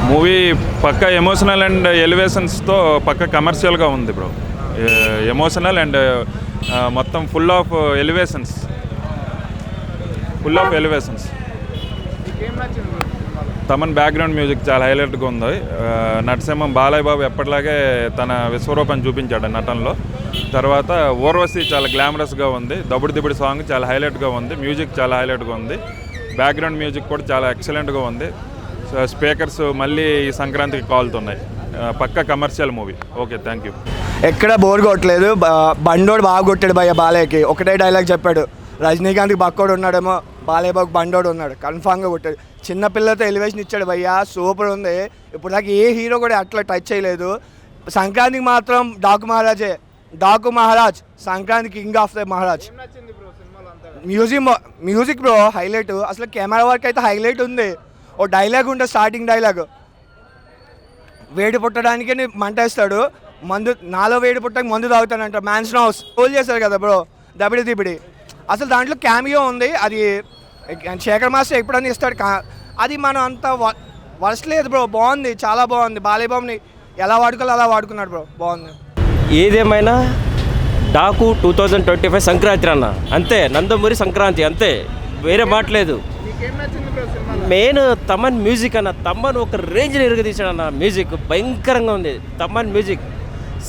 Movie పక్క emotional and ఎలివేషన్స్తో పక్క కమర్షియల్గా ఉంది బ్రో. ఎమోషనల్ అండ్ మొత్తం full of elevations. Thaman background music చాలా హైలైట్గా ఉంది. నరసింహం బాలయ్య బాబు ఎప్పటిలాగే తన విశ్వరూపం చూపించాడు నటనలో. తర్వాత ఊర్వశి చాలా గ్లామరస్గా ఉంది. దబుడు దిబుడు సాంగ్ చాలా హైలైట్గా ఉంది. మ్యూజిక్ చాలా హైలైట్గా ఉంది. బ్యాక్గ్రౌండ్ మ్యూజిక్ కూడా చాలా ఎక్సలెంట్గా ఉంది. స్పీకర్స్ మళ్ళీ ఈ సంక్రాంతికి కాలుతున్నాయి. పక్క commercial movie. Okay, thank you. ఎక్కడ బోర్ కొట్టలేదు. బండోడు బాగా కొట్టాడు భయ్య. బాలయ్యకి ఒకటే డైలాగ్ చెప్పాడు. రజనీకాంత్కి బక్కోడు ఉన్నాడేమో, బాలయ్య బాబుకి బండోడు ఉన్నాడు. కన్ఫామ్గా కొట్టాడు. చిన్నపిల్లలతో ఎలివేషన్ ఇచ్చాడు భయ్య. సూపర్ ఉంది. ఇప్పుడు నాకు ఏ హీరో కూడా అట్లా టచ్ చేయలేదు. సంక్రాంతికి మాత్రం Daaku Maharaj Sankranti king of the Maharaj. Music bro highlight. అసలు కెమెరా వర్క్ అయితే హైలైట్ ఉంది. ఓ డైలాగ్ ఉంటుంది, స్టార్టింగ్ డైలాగ్, వేడి పుట్టడానికి మంటేస్తాడు, మందు నాలో వేడి పుట్టడానికి మందు తాగుతానంట. మ్యాన్షన్ హౌస్ హోల్ చేశారు కదా బ్రో, దబిడి దిబిడి. అసలు దాంట్లో క్యామియో ఉంది. అది శేఖర్ మాస్టర్ ఎప్పుడన్నా ఇస్తాడు. అది మనం అంత వర్స్ట్ లేదు బ్రో. బాగుంది, చాలా బాగుంది. బాలయ్య బాబుని ఎలా వాడుకోవాలో అలా వాడుకున్నాడు బ్రో. బాగుంది. ఏదేమైనా డాకు 2025 సంక్రాంతి అన్న, అంతే. నందమూరి సంక్రాంతి అంతే, వేరే మాట్లేదు. మెయిన్ తమన్ మ్యూజిక్ అన్న. తమన్ ఒక రేంజ్ని ఎరగదీశాడు అన్న. మ్యూజిక్ భయంకరంగా ఉంది. తమన్ మ్యూజిక్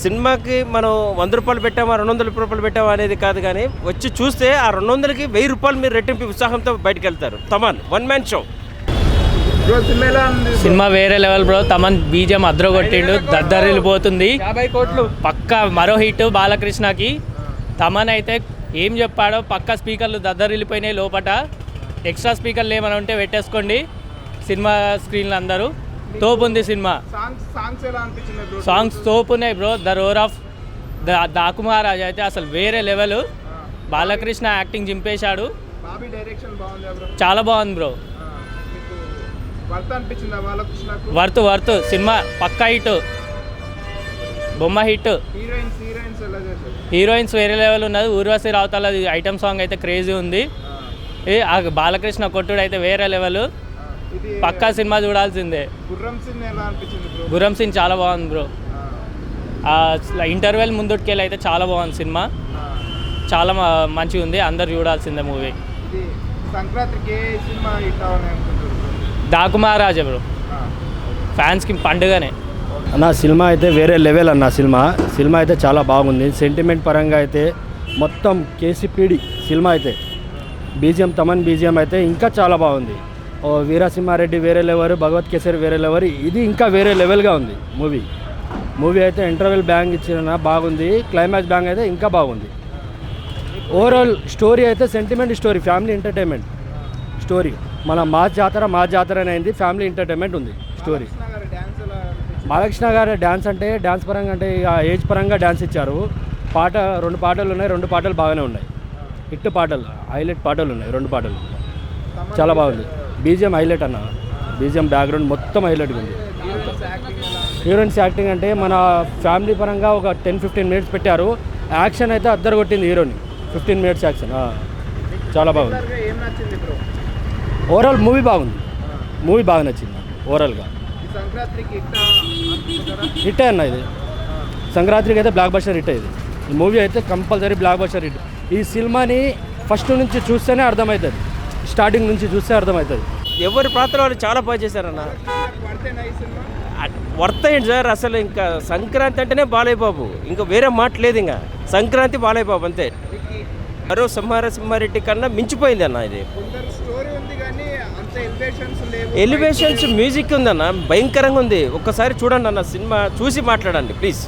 సినిమాకి మనం 100 రూపాయలు పెట్టామా 200 రూపాయలు పెట్టామా అనేది కాదు, కానీ వచ్చి చూస్తే ఆ 200కి 1000 రూపాయలు మీరు రెట్టింపు ఉత్సాహంతో బయటకు వెళ్తారు. Thaman one man show. Cinema వేరే లెవెల్ బ్రో. తమన్ బీజం అద్రగొట్టిండు, దద్దరిల్లిపోతుంది. 50 కోట్లు పక్క. మరో హిట్ బాలకృష్ణకి. తమన్ అయితే ఏం చెప్పాడో, పక్క స్పీకర్లు దద్దరిల్లిపోయినాయి లోపట. ఎక్స్ట్రా స్పీకర్లు ఏమైనా ఉంటే పెట్టేసుకోండి సినిమా స్క్రీన్లు. అందరూ తోపు ఉంది సినిమా. సాంగ్స్ తోపు ఉన్నాయి bro. The roar of Daku Maharaj అయితే అసలు వేరే లెవెల్. బాలకృష్ణ యాక్టింగ్ చింపేశాడు. చాలా బాగుంది బ్రో. వర్త్ సినిమా పక్కా హిట్. బొమ్మ హిట్. హీరోయిన్స్ వేరే లెవెల్ ఉన్నది. ఊర్వశి రావుతాల ఐటమ్ సాంగ్ అయితే క్రేజీ ఉంది. బాలకృష్ణ కొట్టుడు అయితే వేరే లెవెల్. పక్కా సినిమా చూడాల్సిందే. గుర్రం సీన్ చాలా బాగుంది బ్రో. ఇంటర్వెల్ ముందుకెళ్ళి అయితే చాలా బాగుంది సినిమా. చాలా మంచిగా ఉంది. అందరు చూడాల్సిందే మూవీ. డాకు మహారాజా బ్రో ఫ్యాన్స్కి పండుగనే అన్న. సినిమా అయితే వేరే లెవెల్ అన్న. సినిమా అయితే చాలా బాగుంది. సెంటిమెంట్ పరంగా అయితే మొత్తం కేసీపీడి సినిమా అయితే. బీజిఎం తమన్ బీజిఎం అయితే ఇంకా చాలా బాగుంది. ఓ వీరసింహారెడ్డి వేరే లెవెల్, భగవత్ కేసరి వేరే లెవెల్. ఇది ఇంకా వేరే లెవెల్గా ఉంది మూవీ అయితే. ఇంటర్వెల్ బ్యాంగ్ ఇచ్చిన బాగుంది. క్లైమాక్స్ బ్యాంగ్ అయితే ఇంకా బాగుంది. ఓవరాల్ స్టోరీ అయితే sentiment story, family entertainment story. మన మా జాతర అయింది. ఫ్యామిలీ ఎంటర్టైన్మెంట్ ఉంది స్టోరీ. బాలకృష్ణ గారు డ్యాన్స్ పరంగా అంటే ఏజ్ పరంగా డ్యాన్స్ ఇచ్చారు. 2 పాటలు ఉన్నాయి. 2 పాటలు బాగానే ఉన్నాయి. హిట్ పాటలు, హైలైట్ పాటలు ఉన్నాయి. 2 పాటలు చాలా బాగుంది. బీజిఎం హైలైట్ అన్న. బీజిఎం బ్యాక్గ్రౌండ్ మొత్తం హైలైట్గా ఉంది. హీరోయిన్స్ యాక్టింగ్ అంటే మన ఫ్యామిలీ పరంగా ఒక 10-15 మినిట్స్ పెట్టారు. యాక్షన్ అయితే అద్దరు కొట్టింది హీరోని. 15 మినిట్స్ యాక్షన్ చాలా బాగుంది. ఓవరాల్ మూవీ బాగా నచ్చింది ఓవరాల్గా. హిట్ అన్న. ఇది సంక్రాంతికి అయితే బ్లాక్ బస్టర్ హిట్ అయ్యింది. ఈ మూవీ అయితే కంపల్సరీ బ్లాక్ బస్టర్ హిట్. ఈ సినిమాని ఫస్ట్ నుంచి చూస్తేనే అర్థమవుతుంది. స్టార్టింగ్ నుంచి చూస్తే అర్థమవుతుంది. ఎవరి ప్రాంతంలో వాళ్ళు చాలా బాగా చేశారన్న. వర్త్ అయ్యింది సార్. అసలు ఇంకా సంక్రాంతి అంటేనే బాలయ్య బాబు, ఇంకా వేరే మాట లేదు. ఇంకా సంక్రాంతి బాలయ్య బాబు అంతే. మరో సింహారెడ్డి కన్నా మించిపోయింది అన్న. ఇది ఎలివేషన్స్ మ్యూజిక్ ఉందన్న, భయంకరంగా ఉంది. ఒక్కసారి చూడండి అన్న, సినిమా చూసి మాట్లాడండి ప్లీజ్.